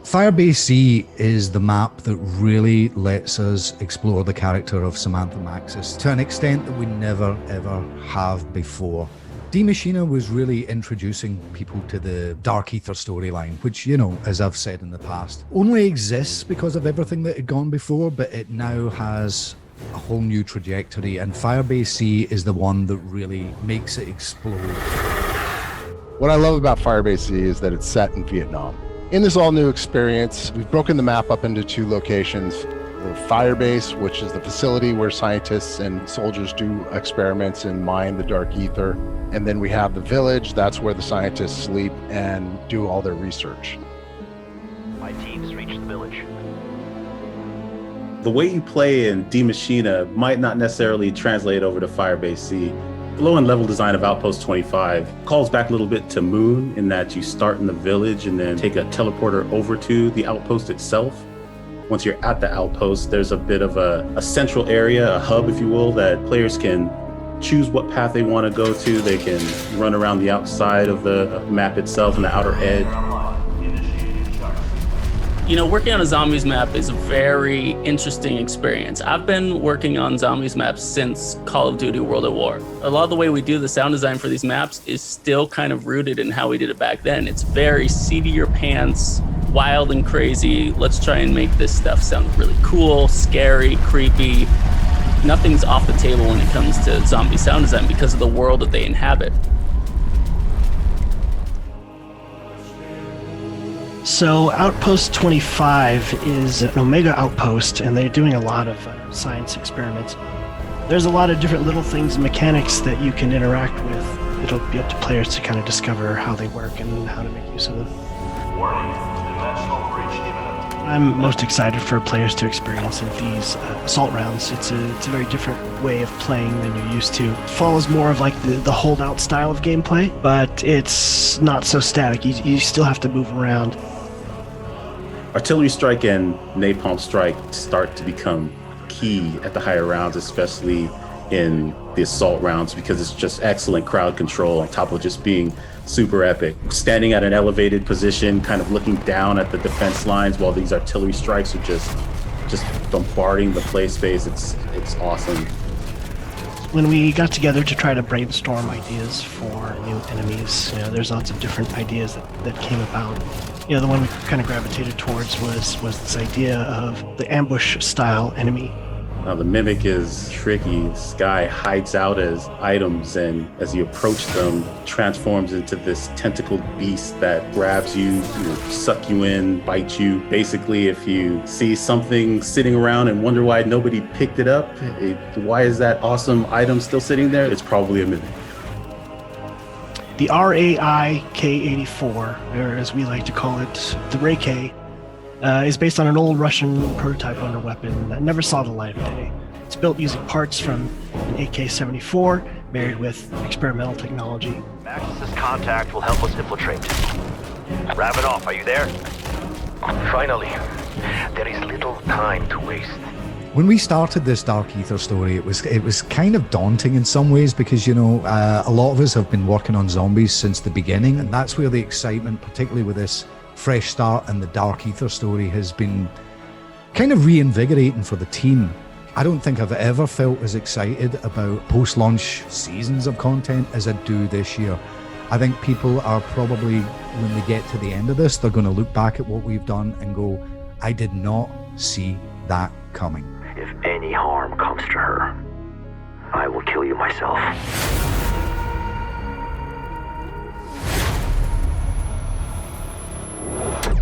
Firebase Z is the map that really lets us explore the character of Samantha Maxis to an extent that we never ever have before. D Machina was really introducing people to the Dark Ether storyline, which, you know, as I've said in the past, only exists because of everything that had gone before, but it now has a whole new trajectory, and Firebase Z is the one that really makes it explode. What I love about Firebase Z is that it's set in Vietnam. In this all-new experience, we've broken the map up into two locations. The Firebase, which is the facility where scientists and soldiers do experiments and mine the dark ether. And then we have the village, that's where the scientists sleep and do all their research. My team's reached the village. The way you play in D Machina might not necessarily translate over to Firebase Z. The low-end level design of Outpost 25 calls back a little bit to Moon in that you start in the village and then take a teleporter over to the outpost itself. Once you're at the outpost, there's a bit of a central area, a hub, if you will, that players can choose what path they want to go to. They can run around the outside of the map itself and the outer edge. You know, working on a zombies map is a very interesting experience. I've been working on zombies maps since Call of Duty World at War. A lot of the way we do the sound design for these maps is still kind of rooted in how we did it back then. It's very seat of your pants, wild and crazy. Let's try and make this stuff sound really cool, scary, creepy. Nothing's off the table when it comes to zombie sound design because of the world that they inhabit. So Outpost 25 is an Omega outpost, and they're doing a lot of science experiments. There's a lot of different little things and mechanics that you can interact with. It'll be up to players to kind of discover how they work and how to make use of them. I'm most excited for players to experience these assault rounds. It's a very different way of playing than you're used to. It follows more of like the holdout style of gameplay, but it's not so static. You still have to move around. Artillery strike and napalm strike start to become key at the higher rounds, especially in the assault rounds, because it's just excellent crowd control on top of just being super epic. Standing at an elevated position, kind of looking down at the defense lines while these artillery strikes are just bombarding the play space. It's awesome. When we got together to try to brainstorm ideas for new enemies, you know, there's lots of different ideas that came about. You know, the one we kind of gravitated towards was this idea of the ambush style enemy. Now the Mimic is tricky. This guy hides out as items, and as you approach them, transforms into this tentacled beast that grabs you, suck you in, bite you. Basically, if you see something sitting around and wonder why nobody picked it up, why is that awesome item still sitting there? It's probably a Mimic. The RAI K-84, or as we like to call it, the Ray K, is based on an old Russian prototype under weapon that never saw the light of day. It's built using parts from an AK-74, married with experimental technology. Maxis' contact will help us infiltrate. Wrap it off, are you there? Finally, there is little time to waste. When we started this Dark Ether story, it was kind of daunting in some ways because, you know, a lot of us have been working on zombies since the beginning, and that's where the excitement, particularly with this fresh start and the Dark Ether story, has been kind of reinvigorating for the team. I don't think I've ever felt as excited about post-launch seasons of content as I do this year. I think people are probably, when they get to the end of this, they're going to look back at what we've done and go, I did not see that coming. If any harm comes to her, I will kill you myself.